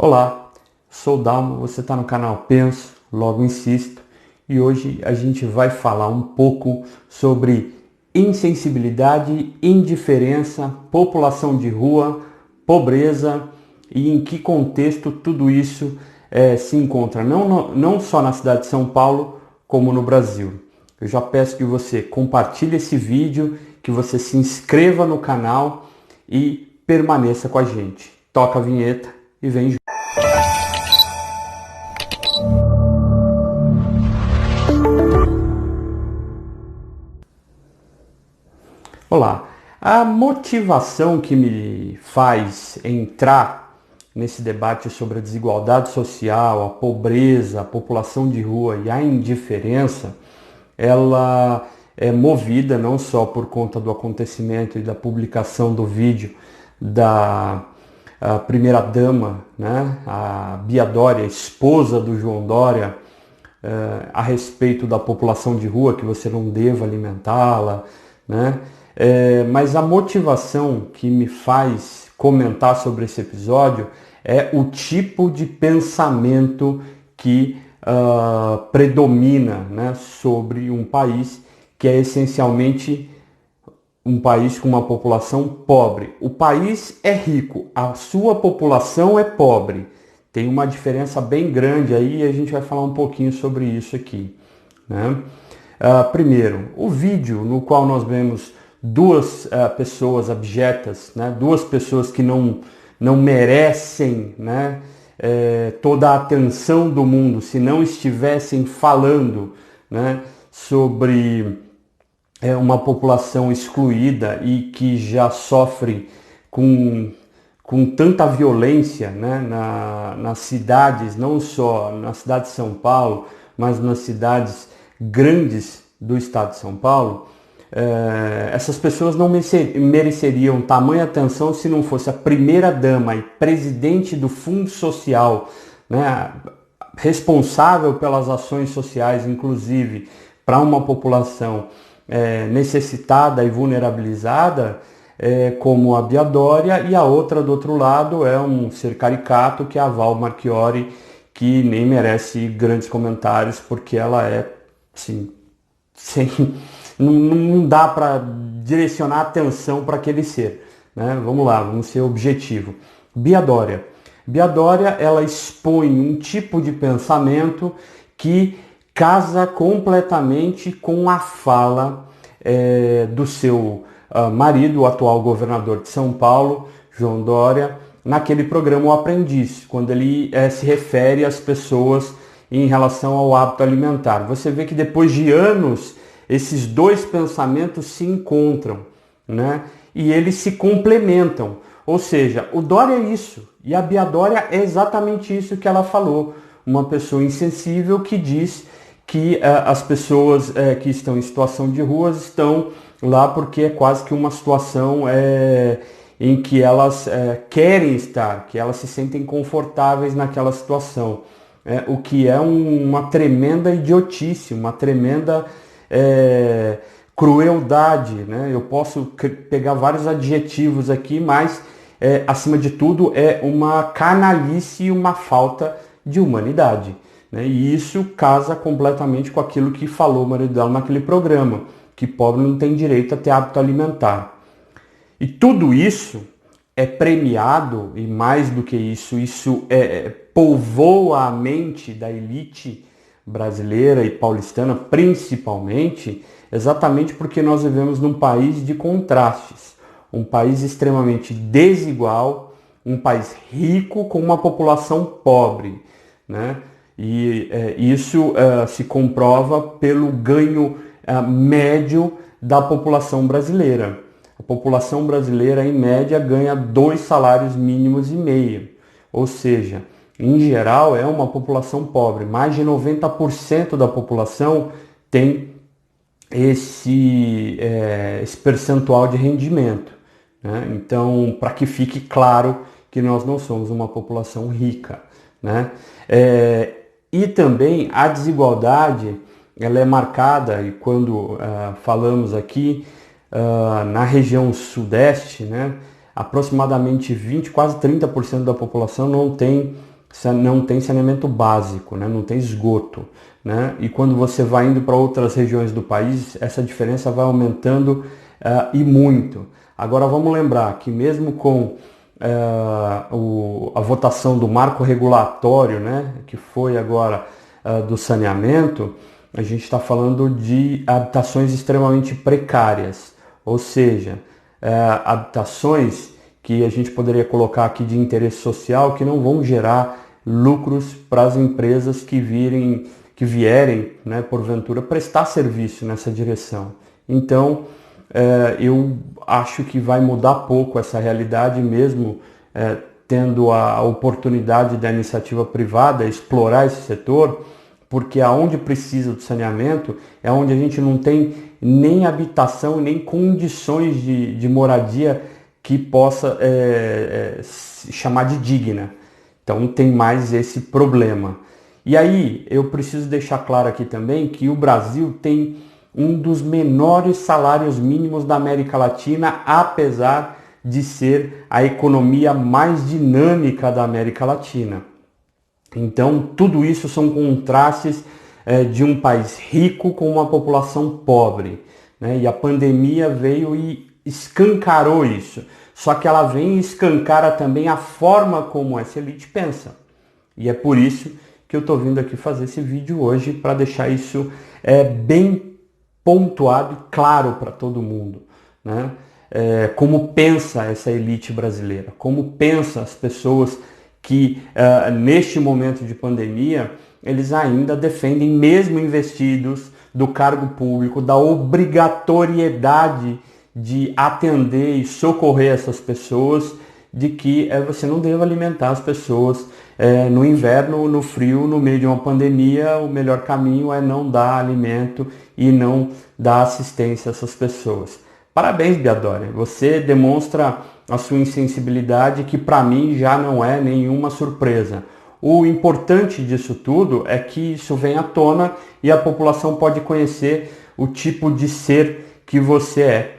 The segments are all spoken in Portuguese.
Olá, sou o Dalmo, você está no canal Penso, Logo Insisto, e hoje a gente vai falar um pouco sobre insensibilidade, indiferença, população de rua, pobreza e em que contexto tudo isso se encontra, não só na cidade de São Paulo, como no Brasil. Eu já peço que você compartilhe esse vídeo, que você se inscreva no canal e permaneça com a gente. Toca a vinheta e vem junto. Olá, a motivação que me faz entrar nesse debate sobre a desigualdade social, a pobreza, a população de rua e a indiferença, ela é movida não só por conta do acontecimento e da publicação do vídeo da primeira-dama, né, a Bia Dória, esposa do João Dória, a respeito da população de rua, que você não deva alimentá-la, né? Mas a motivação que me faz comentar sobre esse episódio é o tipo de pensamento que predomina, né, sobre um país que é essencialmente um país com uma população pobre. O país é rico, a sua população é pobre. Tem uma diferença bem grande aí e a gente vai falar um pouquinho sobre isso aqui, né? Primeiro, o vídeo no qual nós vemos duas pessoas abjetas, né? Duas pessoas que não merecem, né, toda a atenção do mundo se não estivessem falando, né, sobre uma população excluída e que já sofre com tanta violência, né, nas cidades, não só na cidade de São Paulo, mas nas cidades grandes do estado de São Paulo. Essas pessoas não mereceriam tamanha atenção se não fosse a primeira-dama e presidente do Fundo Social, né, responsável pelas ações sociais, inclusive para uma população necessitada e vulnerabilizada, como a Bia Dória, e a outra do outro lado é um ser caricato, que é a Val Marchiori, que nem merece grandes comentários, porque ela é, assim, não dá para direcionar atenção para aquele ser, né? Vamos lá, vamos ser objetivo. Bia Dória. Bia Dória, ela expõe um tipo de pensamento que casa completamente com a fala do seu marido, o atual governador de São Paulo, João Dória, naquele programa O Aprendiz, quando ele se refere às pessoas em relação ao hábito alimentar. Você vê que depois de anos, esses dois pensamentos se encontram, né? E eles se complementam. Ou seja, o Dória é isso, e a Bia Dória é exatamente isso que ela falou. Uma pessoa insensível que diz que as pessoas que estão em situação de ruas estão lá porque é quase que uma situação em que elas querem estar, que elas se sentem confortáveis naquela situação. O que é uma tremenda idiotice, uma tremenda crueldade, né? Eu posso pegar vários adjetivos aqui, mas acima de tudo é uma canalice e uma falta de humanidade, né? E isso casa completamente com aquilo que falou o marido dela naquele programa, que pobre não tem direito a ter hábito alimentar. E tudo isso é premiado, e mais do que isso povoa a mente da elite brasileira e paulistana, principalmente, exatamente porque nós vivemos num país de contrastes, um país extremamente desigual, um país rico com uma população pobre, né? E isso se comprova pelo ganho médio da população brasileira. A população brasileira, em média, ganha 2 salários mínimos e meio. Ou seja, em geral, é uma população pobre. Mais de 90% da população tem esse percentual de rendimento, né? Então, para que fique claro que nós não somos uma população rica, né? E também a desigualdade, ela é marcada, e quando falamos aqui na região sudeste, né, aproximadamente 20, quase 30% da população não tem saneamento básico, né? Não tem esgoto, né? E quando você vai indo para outras regiões do país, essa diferença vai aumentando e muito. Agora vamos lembrar que mesmo com a votação do marco regulatório, né, que foi agora do saneamento, a gente está falando de habitações extremamente precárias, ou seja, habitações que a gente poderia colocar aqui de interesse social que não vão gerar lucros para as empresas que vierem, né, porventura, prestar serviço nessa direção. Então, eu acho que vai mudar pouco essa realidade mesmo, tendo a oportunidade da iniciativa privada explorar esse setor, porque aonde precisa do saneamento é onde a gente não tem nem habitação, nem condições de moradia que possa se chamar de digna. Então tem mais esse problema. E aí eu preciso deixar claro aqui também que o Brasil tem um dos menores salários mínimos da América Latina, apesar de ser a economia mais dinâmica da América Latina. Então, tudo isso são contrastes de um país rico com uma população pobre, né? E a pandemia veio e escancarou isso. Só que ela vem e escancara também a forma como essa elite pensa. E é por isso que eu estou vindo aqui fazer esse vídeo hoje, para deixar isso bem pontuado e claro para todo mundo, né? Como pensa essa elite brasileira, como pensa as pessoas que neste momento de pandemia eles ainda defendem, mesmo investidos do cargo público, da obrigatoriedade de atender e socorrer essas pessoas, de que você não deve alimentar as pessoas no inverno, no frio, no meio de uma pandemia. O melhor caminho é não dar alimento e não dar assistência a essas pessoas. Parabéns, Biadória, você demonstra a sua insensibilidade, que para mim já não é nenhuma surpresa. O importante disso tudo é que isso vem à tona e a população pode conhecer o tipo de ser que você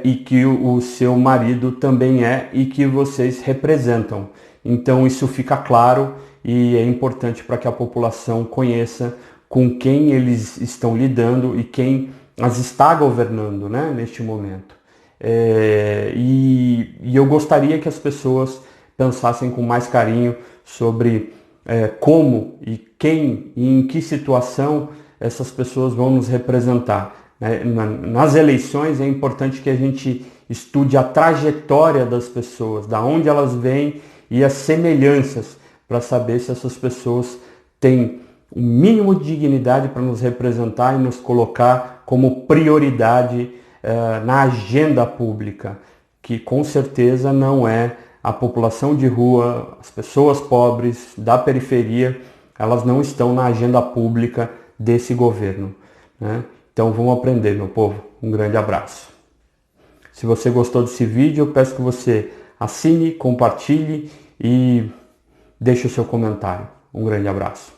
e que o seu marido também é, e que vocês representam. Então isso fica claro e é importante para que a população conheça com quem eles estão lidando e quem as está governando, né, neste momento. E eu gostaria que as pessoas pensassem com mais carinho sobre como e quem e em que situação essas pessoas vão nos representar. Nas eleições é importante que a gente estude a trajetória das pessoas, da onde elas vêm e as semelhanças, para saber se essas pessoas têm o mínimo de dignidade para nos representar e nos colocar como prioridade na agenda pública, que com certeza não é a população de rua, as pessoas pobres da periferia. Elas não estão na agenda pública desse governo, né? Então vamos aprender, meu povo. Um grande abraço. Se você gostou desse vídeo, eu peço que você assine, compartilhe e deixe o seu comentário. Um grande abraço.